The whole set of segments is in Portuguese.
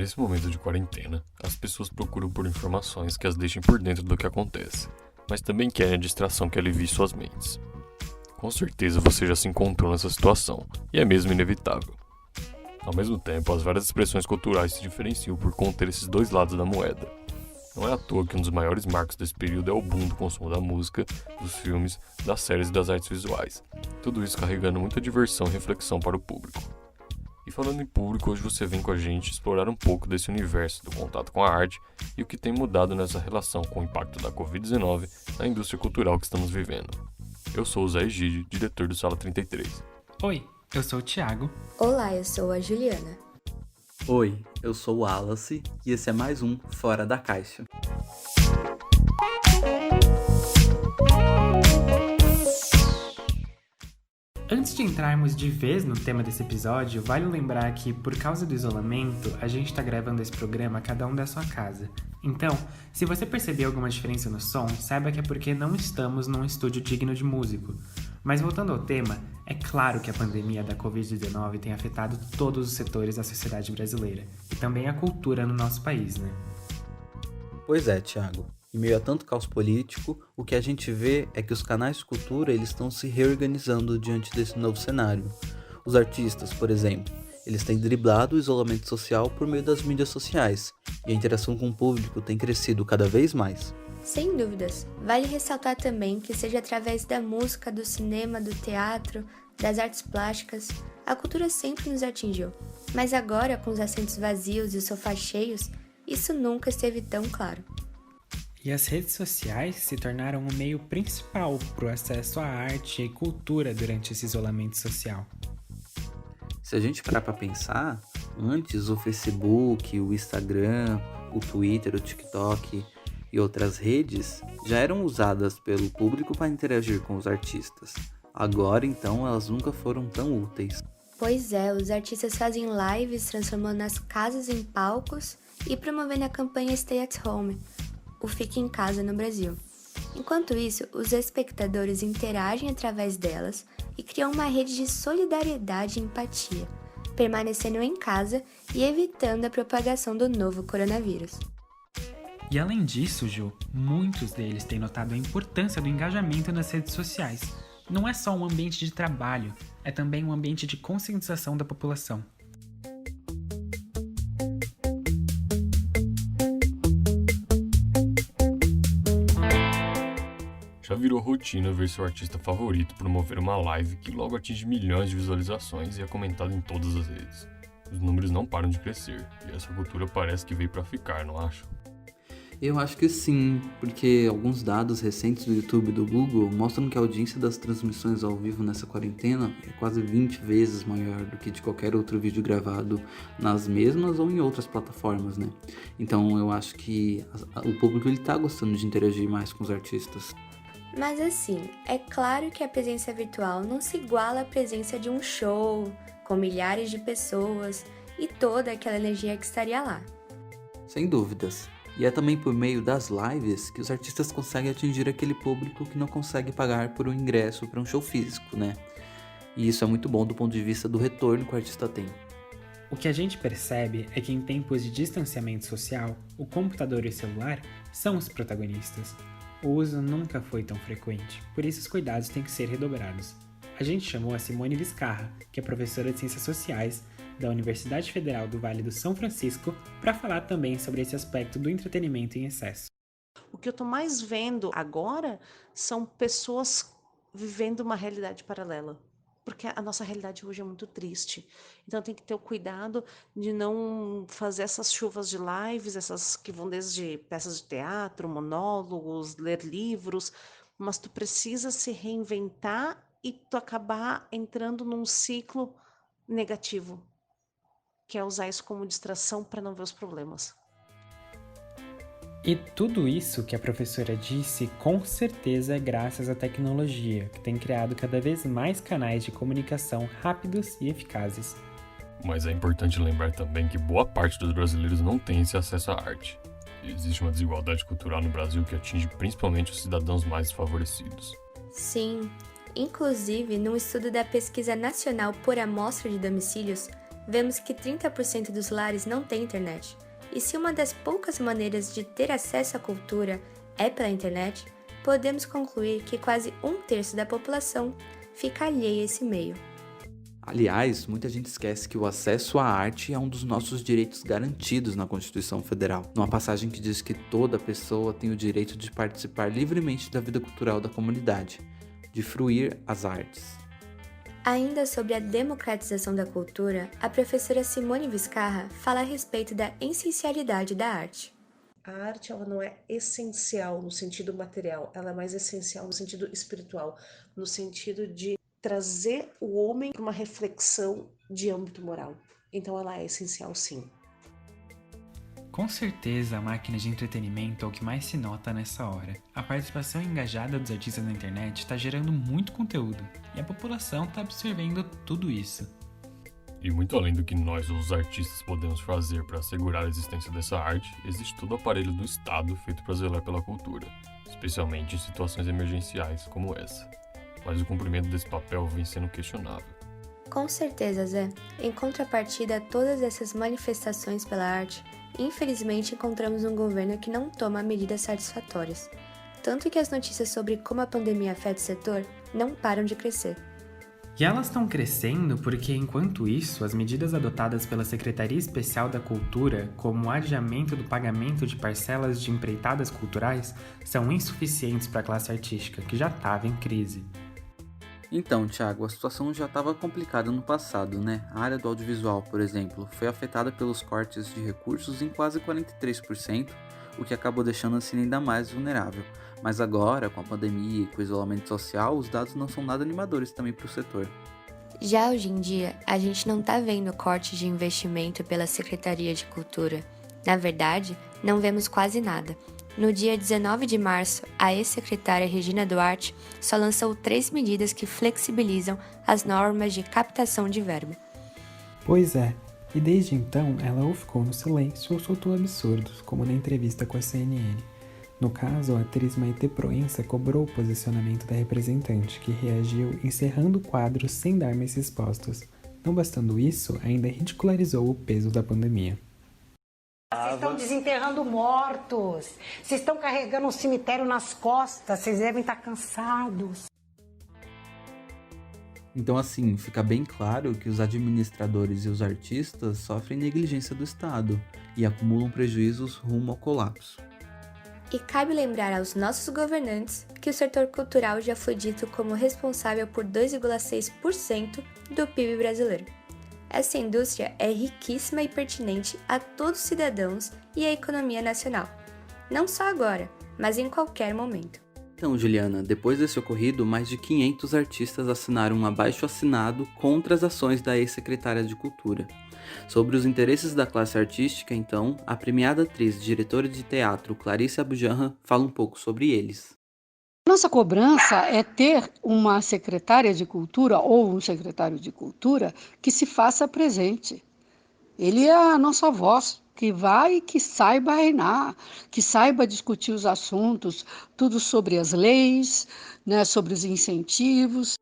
Nesse momento de quarentena, as pessoas procuram por informações que as deixem por dentro do que acontece, mas também querem a distração que alivie suas mentes. Com certeza você já se encontrou nessa situação, e é mesmo inevitável. Ao mesmo tempo, as várias expressões culturais se diferenciam por conter esses dois lados da moeda. Não é à toa que um dos maiores marcos desse período é o boom do consumo da música, dos filmes, das séries e das artes visuais. Tudo isso carregando muita diversão e reflexão para o público. E falando em público, hoje você vem com a gente explorar um pouco desse universo do contato com a arte e o que tem mudado nessa relação com o impacto da Covid-19 na indústria cultural que estamos vivendo. Eu sou o Zé Egídio, diretor do Sala 33. Oi, eu sou o Thiago. Olá, eu sou a Juliana. Oi, eu sou o Wallace e esse é mais um Fora da Caixa. Antes de entrarmos de vez no tema desse episódio, vale lembrar que, por causa do isolamento, a gente tá gravando esse programa cada um da sua casa. Então, se você perceber alguma diferença no som, saiba que é porque não estamos num estúdio digno de músico. Mas voltando ao tema, é claro que a pandemia da Covid-19 tem afetado todos os setores da sociedade brasileira, e também a cultura no nosso país, né? Pois é, Thiago. Em meio a tanto caos político, o que a gente vê é que os canais de cultura eles estão se reorganizando diante desse novo cenário. Os artistas, por exemplo, eles têm driblado o isolamento social por meio das mídias sociais, e a interação com o público tem crescido cada vez mais. Sem dúvidas, vale ressaltar também que seja através da música, do cinema, do teatro, das artes plásticas, a cultura sempre nos atingiu. Mas agora, com os assentos vazios e os sofás cheios, isso nunca esteve tão claro. E as redes sociais se tornaram o meio principal para o acesso à arte e cultura durante esse isolamento social. Se a gente parar para pensar, antes o Facebook, o Instagram, o Twitter, o TikTok e outras redes já eram usadas pelo público para interagir com os artistas. Agora, então, elas nunca foram tão úteis. Pois é, os artistas fazem lives transformando as casas em palcos e promovendo a campanha Stay at Home, o Fique em Casa no Brasil. Enquanto isso, os espectadores interagem através delas e criam uma rede de solidariedade e empatia, permanecendo em casa e evitando a propagação do novo coronavírus. E além disso, Ju, muitos deles têm notado a importância do engajamento nas redes sociais. Não é só um ambiente de trabalho, é também um ambiente de conscientização da população. Já virou rotina ver seu artista favorito promover uma live que logo atinge milhões de visualizações e é comentado em todas as redes. Os números não param de crescer, e essa cultura parece que veio pra ficar, não acha? Eu acho que sim, porque alguns dados recentes do YouTube e do Google mostram que a audiência das transmissões ao vivo nessa quarentena é quase 20 vezes maior do que de qualquer outro vídeo gravado nas mesmas ou em outras plataformas, né? Então eu acho que o público ele tá gostando de interagir mais com os artistas. Mas assim, é claro que a presença virtual não se iguala à presença de um show, com milhares de pessoas e toda aquela energia que estaria lá. Sem dúvidas. E é também por meio das lives que os artistas conseguem atingir aquele público que não consegue pagar por um ingresso para um show físico, né? E isso é muito bom do ponto de vista do retorno que o artista tem. O que a gente percebe é que em tempos de distanciamento social, o computador e o celular são os protagonistas. O uso nunca foi tão frequente, por isso os cuidados têm que ser redobrados. A gente chamou a Simone Vizcarra, que é professora de Ciências Sociais da Universidade Federal do Vale do São Francisco, para falar também sobre esse aspecto do entretenimento em excesso. O que eu estou mais vendo agora são pessoas vivendo uma realidade paralela, porque a nossa realidade hoje é muito triste. Então tem que ter o cuidado de não fazer essas chuvas de lives, essas que vão desde peças de teatro, monólogos, ler livros, mas tu precisa se reinventar e tu acabar entrando num ciclo negativo, que é usar isso como distração para não ver os problemas. E tudo isso que a professora disse, com certeza é graças à tecnologia, que tem criado cada vez mais canais de comunicação rápidos e eficazes. Mas é importante lembrar também que boa parte dos brasileiros não tem esse acesso à arte. E existe uma desigualdade cultural no Brasil que atinge principalmente os cidadãos mais desfavorecidos. Sim, inclusive, num estudo da Pesquisa Nacional por Amostra de Domicílios, vemos que 30% dos lares não têm internet. E se uma das poucas maneiras de ter acesso à cultura é pela internet, podemos concluir que quase 1/3 da população fica alheia a esse meio. Aliás, muita gente esquece que o acesso à arte é um dos nossos direitos garantidos na Constituição Federal, numa passagem que diz que toda pessoa tem o direito de participar livremente da vida cultural da comunidade, de fruir as artes. Ainda sobre a democratização da cultura, a professora Simone Vizcarra fala a respeito da essencialidade da arte. A arte ela não é essencial no sentido material, ela é mais essencial no sentido espiritual, no sentido de trazer o homem para uma reflexão de âmbito moral. Então ela é essencial, sim. Com certeza, a máquina de entretenimento é o que mais se nota nessa hora. A participação engajada dos artistas na internet está gerando muito conteúdo, e a população está absorvendo tudo isso. E muito além do que nós, os artistas, podemos fazer para assegurar a existência dessa arte, existe todo o aparelho do Estado feito para zelar pela cultura, especialmente em situações emergenciais como essa. Mas o cumprimento desse papel vem sendo questionável. Com certeza, Zé. Em contrapartida a todas essas manifestações pela arte, infelizmente encontramos um governo que não toma medidas satisfatórias. Tanto que as notícias sobre como a pandemia afeta o setor não param de crescer. E elas estão crescendo porque, enquanto isso, as medidas adotadas pela Secretaria Especial da Cultura, como o adiamento do pagamento de parcelas de empreitadas culturais, são insuficientes para a classe artística, que já estava em crise. Então, Thiago, a situação já estava complicada no passado, né? A área do audiovisual, por exemplo, foi afetada pelos cortes de recursos em quase 43%, o que acabou deixando a cena ainda mais vulnerável. Mas agora, com a pandemia e com o isolamento social, os dados não são nada animadores também para o setor. Já hoje em dia, a gente não está vendo corte de investimento pela Secretaria de Cultura. Na verdade, não vemos quase nada. No dia 19 de março, a ex-secretária Regina Duarte só lançou 3 medidas que flexibilizam as normas de captação de verba. Pois é, e desde então ela ou ficou no silêncio ou soltou absurdos, como na entrevista com a CNN. No caso, a atriz Maitê Proença cobrou o posicionamento da representante, que reagiu encerrando quadros sem dar mais respostas. Não bastando isso, ainda ridicularizou o peso da pandemia. Vocês estão desenterrando mortos, vocês estão carregando um cemitério nas costas, vocês devem estar cansados. Então, assim, fica bem claro que os administradores e os artistas sofrem negligência do Estado e acumulam prejuízos rumo ao colapso. E cabe lembrar aos nossos governantes que o setor cultural já foi dito como responsável por 2,6% do PIB brasileiro. Essa indústria é riquíssima e pertinente a todos os cidadãos e à economia nacional. Não só agora, mas em qualquer momento. Então, Juliana, depois desse ocorrido, mais de 500 artistas assinaram um abaixo-assinado contra as ações da ex-secretária de Cultura. Sobre os interesses da classe artística, então, a premiada atriz e diretora de teatro Clarice Abujamra fala um pouco sobre eles. Nossa cobrança é ter uma secretária de cultura ou um secretário de cultura que se faça presente. Ele é a nossa voz, que vai e que saiba reinar, que saiba discutir os assuntos, tudo sobre as leis, né, sobre os incentivos.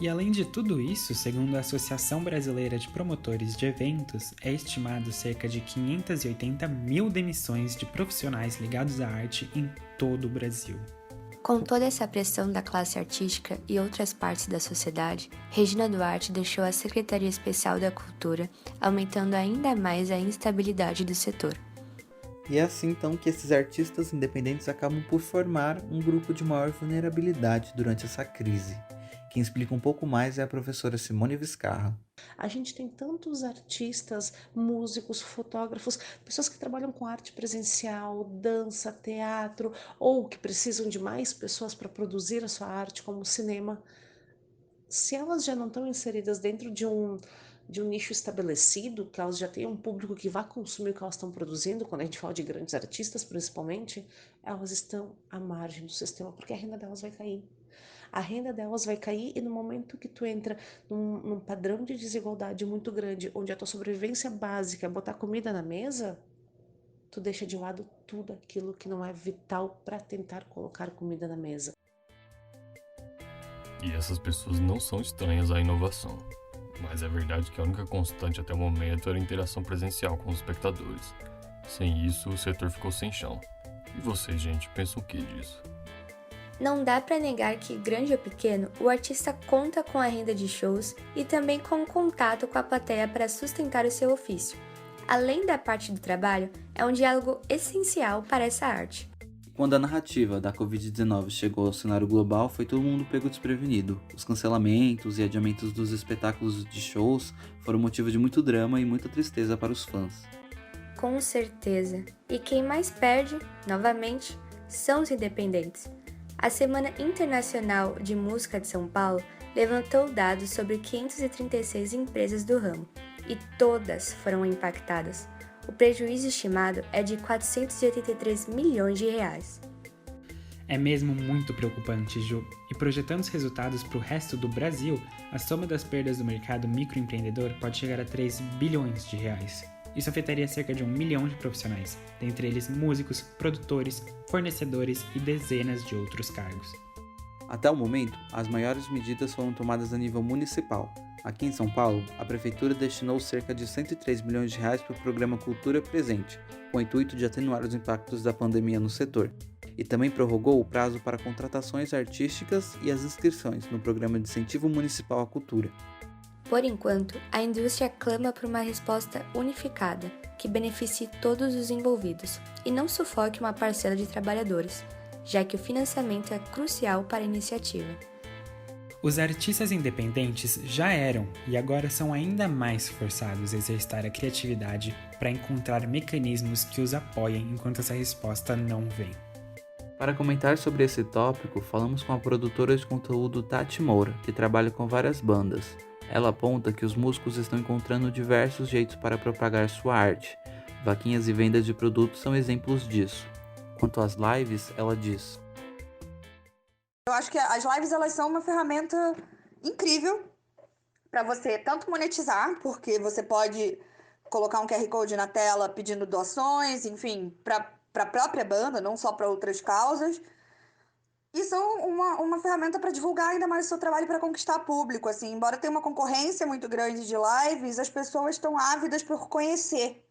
E além de tudo isso, segundo a Associação Brasileira de Promotores de Eventos, é estimado cerca de 580 mil demissões de profissionais ligados à arte em todo o Brasil. Com toda essa pressão da classe artística e outras partes da sociedade, Regina Duarte deixou a Secretaria Especial da Cultura, aumentando ainda mais a instabilidade do setor. E é assim então que esses artistas independentes acabam por formar um grupo de maior vulnerabilidade durante essa crise. Quem explica um pouco mais é a professora Simone Vizcarra. A gente tem tantos artistas, músicos, fotógrafos, pessoas que trabalham com arte presencial, dança, teatro, ou que precisam de mais pessoas para produzir a sua arte, como o cinema. Se elas já não estão inseridas dentro de um nicho estabelecido, que elas já têm um público que vai consumir o que elas estão produzindo, quando a gente fala de grandes artistas principalmente, elas estão à margem do sistema, porque a renda delas vai cair. A renda delas vai cair e no momento que tu entra num padrão de desigualdade muito grande, onde a tua sobrevivência básica é botar comida na mesa, tu deixa de lado tudo aquilo que não é vital para tentar colocar comida na mesa. E essas pessoas não são estranhas à inovação. Mas é verdade que a única constante até o momento era a interação presencial com os espectadores. Sem isso, o setor ficou sem chão. E vocês, gente, pensam o que disso? Não dá para negar que, grande ou pequeno, o artista conta com a renda de shows e também com o contato com a plateia para sustentar o seu ofício. Além da parte do trabalho, é um diálogo essencial para essa arte. Quando a narrativa da Covid-19 chegou ao cenário global, foi todo mundo pego desprevenido. Os cancelamentos e adiamentos dos espetáculos de shows foram motivo de muito drama e muita tristeza para os fãs. Com certeza. E quem mais perde, novamente, são os independentes. A Semana Internacional de Música de São Paulo levantou dados sobre 536 empresas do ramo, e todas foram impactadas. O prejuízo estimado é de 483 milhões de reais. É mesmo muito preocupante, Ju. E projetando os resultados para o resto do Brasil, a soma das perdas do mercado microempreendedor pode chegar a 3 bilhões de reais. Isso afetaria cerca de 1 milhão de profissionais, dentre eles músicos, produtores, fornecedores e dezenas de outros cargos. Até o momento, as maiores medidas foram tomadas a nível municipal. Aqui em São Paulo, a Prefeitura destinou cerca de 103 milhões de reais para o programa Cultura Presente, com o intuito de atenuar os impactos da pandemia no setor, e também prorrogou o prazo para contratações artísticas e as inscrições no Programa de Incentivo Municipal à Cultura. Por enquanto, a indústria clama por uma resposta unificada, que beneficie todos os envolvidos e não sufoque uma parcela de trabalhadores, já que o financiamento é crucial para a iniciativa. Os artistas independentes já eram e agora são ainda mais forçados a exercitar a criatividade para encontrar mecanismos que os apoiem enquanto essa resposta não vem. Para comentar sobre esse tópico, falamos com a produtora de conteúdo Tati Moura, que trabalha com várias bandas. Ela aponta que os músicos estão encontrando diversos jeitos para propagar sua arte. Vaquinhas e vendas de produtos são exemplos disso. Quanto às lives, ela diz: Eu acho que as lives elas são uma ferramenta incrível para você tanto monetizar, porque você pode colocar um QR Code na tela pedindo doações, enfim, para a própria banda, não só para outras causas. E são uma ferramenta para divulgar ainda mais o seu trabalho para conquistar público. Assim, embora tenha uma concorrência muito grande de lives, as pessoas estão ávidas por conhecer.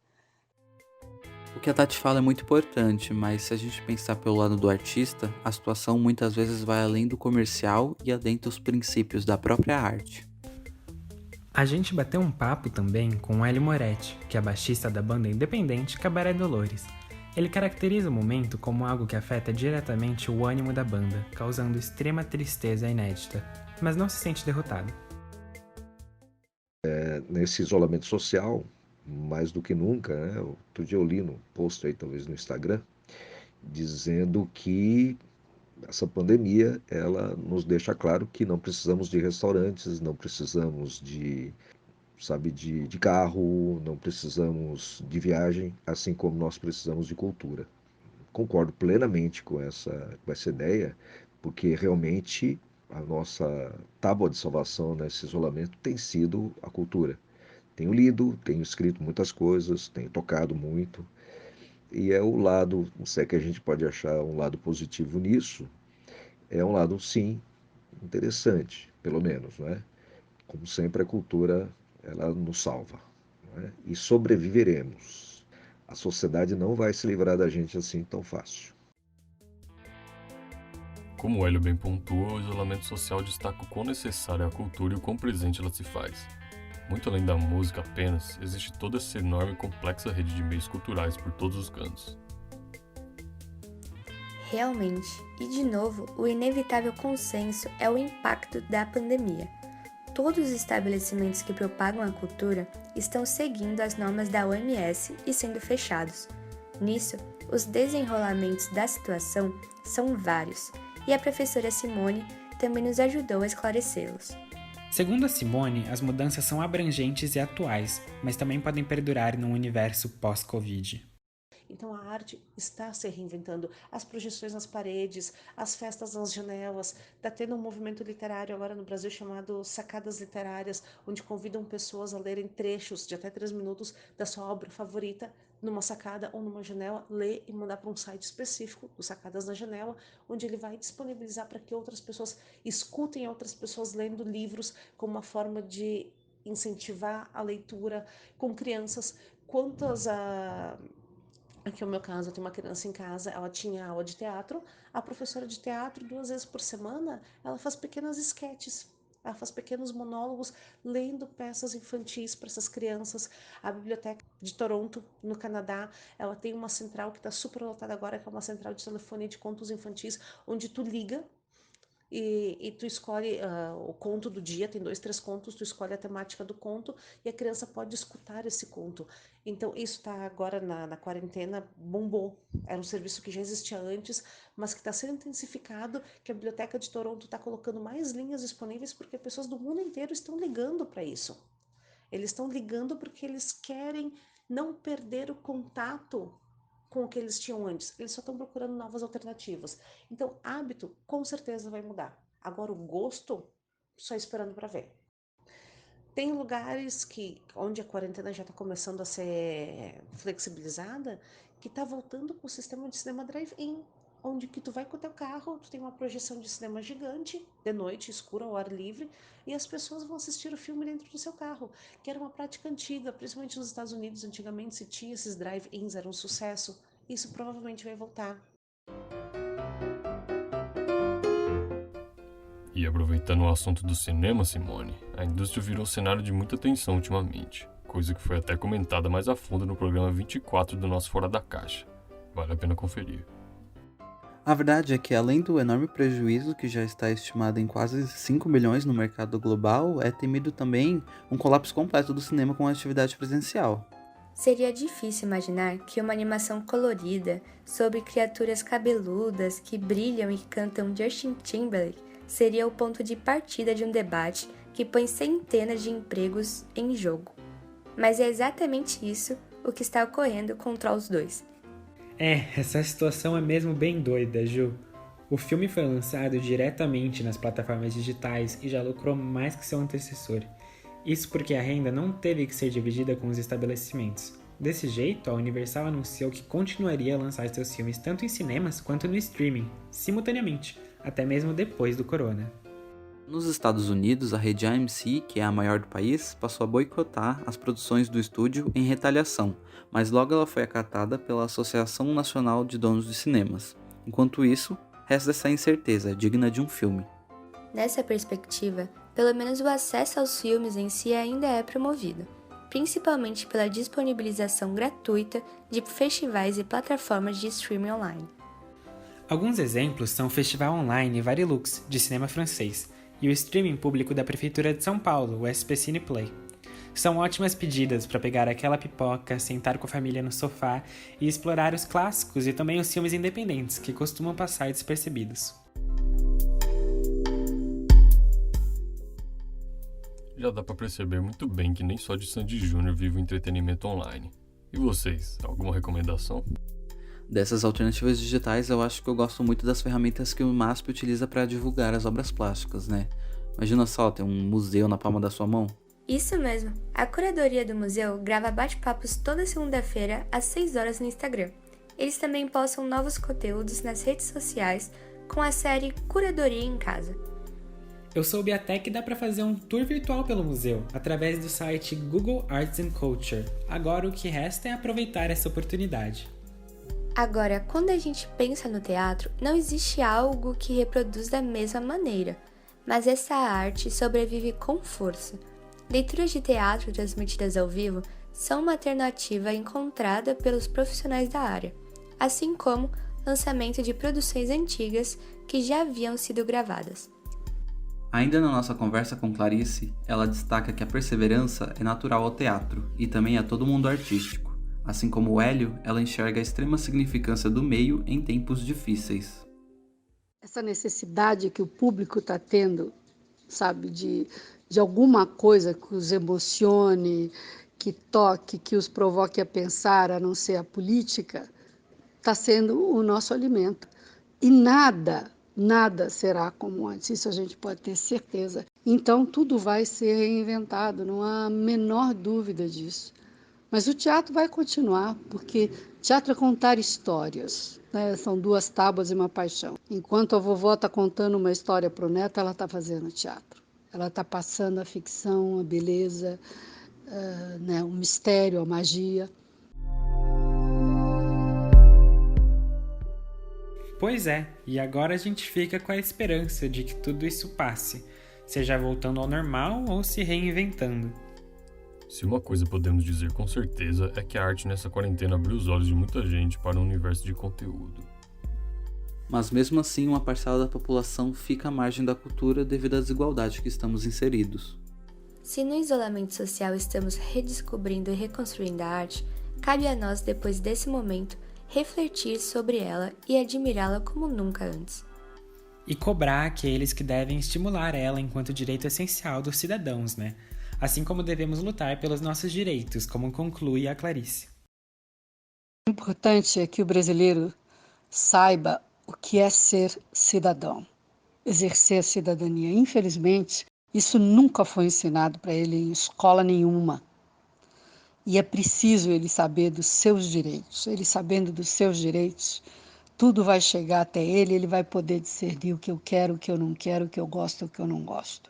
O que a Tati fala é muito importante, mas se a gente pensar pelo lado do artista, a situação muitas vezes vai além do comercial e adentra os princípios da própria arte. A gente bateu um papo também com o Hélio Moretti, que é baixista da banda independente Cabaré Dolores. Ele caracteriza o momento como algo que afeta diretamente o ânimo da banda, causando extrema tristeza inédita, mas não se sente derrotado. Nesse isolamento social, mais do que nunca, né? Outro dia eu li no post aí, talvez no Instagram, dizendo que essa pandemia, ela nos deixa claro que não precisamos de restaurantes, não precisamos de carro, não precisamos de viagem, assim como nós precisamos de cultura. Concordo plenamente com essa ideia, porque realmente a nossa tábua de salvação nesse isolamento tem sido a cultura. Tenho lido, tenho escrito muitas coisas, tenho tocado muito, e é o lado, não sei que a gente pode achar um lado positivo nisso, é um lado, sim, interessante, pelo menos, né? Como sempre, a cultura, ela nos salva, né? E sobreviveremos. A sociedade não vai se livrar da gente assim tão fácil. Como o Hélio bem pontua, o isolamento social destaca o quão necessária é a cultura e o quão presente ela se faz. Muito além da música apenas, existe toda essa enorme e complexa rede de meios culturais por todos os cantos. Realmente, e de novo, o inevitável consenso é o impacto da pandemia. Todos os estabelecimentos que propagam a cultura estão seguindo as normas da OMS e sendo fechados. Nisso, os desenrolamentos da situação são vários, e a professora Simone também nos ajudou a esclarecê-los. Segundo a Simone, as mudanças são abrangentes e atuais, mas também podem perdurar num universo pós-Covid. Então a arte está se reinventando, as projeções nas paredes, as festas nas janelas. Está tendo um movimento literário agora no Brasil chamado Sacadas Literárias, onde convidam pessoas a lerem trechos de até 3 minutos da sua obra favorita numa sacada ou numa janela, ler e mandar para um site específico, do Sacadas na Janela, onde ele vai disponibilizar para que outras pessoas escutem outras pessoas lendo livros como uma forma de incentivar a leitura com crianças. Aqui é o meu caso, eu tenho uma criança em casa, ela tinha aula de teatro, a professora de teatro, 2 vezes por semana, ela faz pequenas esquetes, ela faz pequenos monólogos, lendo peças infantis para essas crianças. A Biblioteca de Toronto, no Canadá, ela tem uma central que está super lotada agora, que é uma central de telefonia de contos infantis, onde tu liga e tu escolhe o conto do dia, tem 2, 3 contos, tu escolhe a temática do conto e a criança pode escutar esse conto. Então, isso está agora na quarentena, bombou. Era um serviço que já existia antes, mas que está sendo intensificado, que a Biblioteca de Toronto está colocando mais linhas disponíveis porque pessoas do mundo inteiro estão ligando para isso. Eles estão ligando porque eles querem não perder o contato com o que eles tinham antes. Eles só estão procurando novas alternativas. Então, hábito com certeza vai mudar. Agora, o gosto, só esperando para ver. Tem lugares onde a quarentena já está começando a ser flexibilizada, que está voltando com o sistema de cinema drive-in, onde que tu vai com o teu carro, tu tem uma projeção de cinema gigante, de noite, escuro, ao ar livre, e as pessoas vão assistir o filme dentro do seu carro, que era uma prática antiga, principalmente nos Estados Unidos, antigamente se tinha esses drive-ins, era um sucesso. Isso provavelmente vai voltar. E aproveitando o assunto do cinema, Simone, a indústria virou cenário de muita atenção ultimamente, coisa que foi até comentada mais a fundo no programa 24 do nosso Fora da Caixa. Vale a pena conferir. A verdade é que, além do enorme prejuízo que já está estimado em quase 5 bilhões no mercado global, é temido também um colapso completo do cinema com a atividade presencial. Seria difícil imaginar que uma animação colorida sobre criaturas cabeludas que brilham e cantam Justin Timberlake seria o ponto de partida de um debate que põe centenas de empregos em jogo. Mas é exatamente isso o que está ocorrendo com Trolls 2. Essa situação é mesmo bem doida, Ju. O filme foi lançado diretamente nas plataformas digitais e já lucrou mais que seu antecessor. Isso porque a renda não teve que ser dividida com os estabelecimentos. Desse jeito, a Universal anunciou que continuaria a lançar seus filmes tanto em cinemas quanto no streaming, simultaneamente, até mesmo depois do corona. Nos Estados Unidos, a rede AMC, que é a maior do país, passou a boicotar as produções do estúdio em retaliação, mas logo ela foi acatada pela Associação Nacional de Donos de Cinemas. Enquanto isso, resta essa incerteza, digna de um filme. Nessa perspectiva, pelo menos o acesso aos filmes em si ainda é promovido, principalmente pela disponibilização gratuita de festivais e plataformas de streaming online. Alguns exemplos são o Festival Online Varilux, de cinema francês, e o streaming público da Prefeitura de São Paulo, o SP Cine Play. São ótimas pedidas para pegar aquela pipoca, sentar com a família no sofá e explorar os clássicos e também os filmes independentes que costumam passar despercebidos. Já dá pra perceber muito bem que nem só de Sandy Júnior vive o entretenimento online. E vocês, alguma recomendação? Dessas alternativas digitais, eu acho que eu gosto muito das ferramentas que o MASP utiliza para divulgar as obras plásticas, né? Imagina só, ter um museu na palma da sua mão. Isso mesmo, a curadoria do museu grava bate-papos toda segunda-feira às 6 horas no Instagram. Eles também postam novos conteúdos nas redes sociais com a série Curadoria em Casa. Eu soube até que dá para fazer um tour virtual pelo museu, através do site Google Arts and Culture. Agora o que resta é aproveitar essa oportunidade. Agora, quando a gente pensa no teatro, não existe algo que reproduz da mesma maneira, mas essa arte sobrevive com força. Leituras de teatro transmitidas ao vivo são uma alternativa encontrada pelos profissionais da área, assim como lançamento de produções antigas que já haviam sido gravadas. Ainda na nossa conversa com Clarice, ela destaca que a perseverança é natural ao teatro e também a todo mundo artístico. Assim como o Hélio, ela enxerga a extrema significância do meio em tempos difíceis. Essa necessidade que o público está tendo, sabe, de alguma coisa que os emocione, que toque, que os provoque a pensar, a não ser a política, está sendo o nosso alimento. E nada será como antes, isso a gente pode ter certeza. Então tudo vai ser reinventado, não há a menor dúvida disso. Mas o teatro vai continuar, porque teatro é contar histórias, né? São 2 tábuas e uma paixão. Enquanto a vovó está contando uma história para o neto, ela está fazendo teatro. Ela está passando a ficção, a beleza, o mistério, a magia. Pois é, e agora a gente fica com a esperança de que tudo isso passe, seja voltando ao normal ou se reinventando. Se uma coisa podemos dizer com certeza é que a arte nessa quarentena abriu os olhos de muita gente para um universo de conteúdo. Mas mesmo assim, uma parcela da população fica à margem da cultura devido à desigualdade que estamos inseridos. Se no isolamento social estamos redescobrindo e reconstruindo a arte, cabe a nós, depois desse momento, refletir sobre ela e admirá-la como nunca antes. E cobrar aqueles que devem estimular ela enquanto direito essencial dos cidadãos, né? Assim como devemos lutar pelos nossos direitos, como conclui a Clarice. O importante é que o brasileiro saiba o que é ser cidadão, exercer a cidadania. Infelizmente, isso nunca foi ensinado para ele em escola nenhuma. E é preciso ele saber dos seus direitos. Ele sabendo dos seus direitos, tudo vai chegar até ele, ele vai poder discernir o que eu quero, o que eu não quero, o que eu gosto, o que eu não gosto.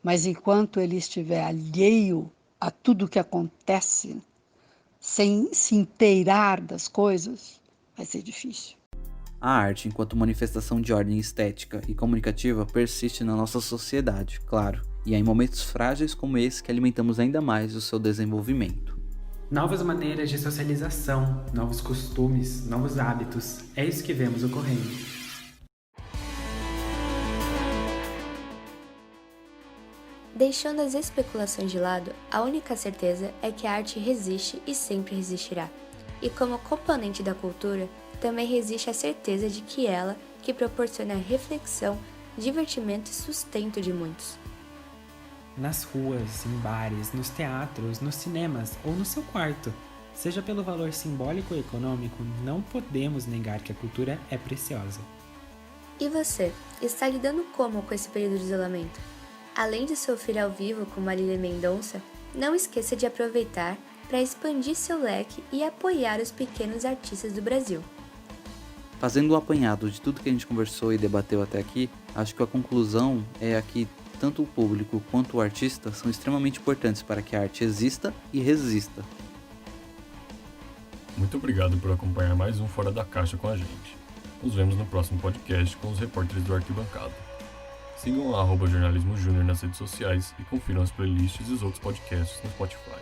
Mas enquanto ele estiver alheio a tudo que acontece, sem se inteirar das coisas, vai ser difícil. A arte, enquanto manifestação de ordem estética e comunicativa, persiste na nossa sociedade, claro, e é em momentos frágeis como esse que alimentamos ainda mais o seu desenvolvimento. Novas maneiras de socialização, novos costumes, novos hábitos, é isso que vemos ocorrendo. Deixando as especulações de lado, a única certeza é que a arte resiste e sempre resistirá. E como componente da cultura, também resiste a certeza de que ela que proporciona reflexão, divertimento e sustento de muitos. Nas ruas, em bares, nos teatros, nos cinemas ou no seu quarto. Seja pelo valor simbólico ou econômico, não podemos negar que a cultura é preciosa. E você, está lidando como com esse período de isolamento? Além de sofrer ao vivo com Marília Mendonça, não esqueça de aproveitar para expandir seu leque e apoiar os pequenos artistas do Brasil. Fazendo um apanhado de tudo que a gente conversou e debateu até aqui, acho que a conclusão é que tanto o público quanto o artista são extremamente importantes para que a arte exista e resista. Muito obrigado por acompanhar mais um Fora da Caixa com a gente. Nos vemos no próximo podcast com os repórteres do Arquibancada. Sigam lá @jornalismo júnior nas redes sociais e confiram as playlists e os outros podcasts no Spotify.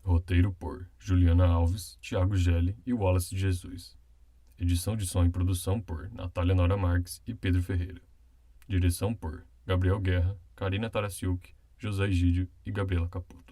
Roteiro por Juliana Alves, Thiago Gelli e Wallace de Jesus. Edição de som e produção por Natália Nora Marques e Pedro Ferreira. Direção por Gabriel Guerra, Karina Tarasiuk, José Egídio e Gabriela Caputo.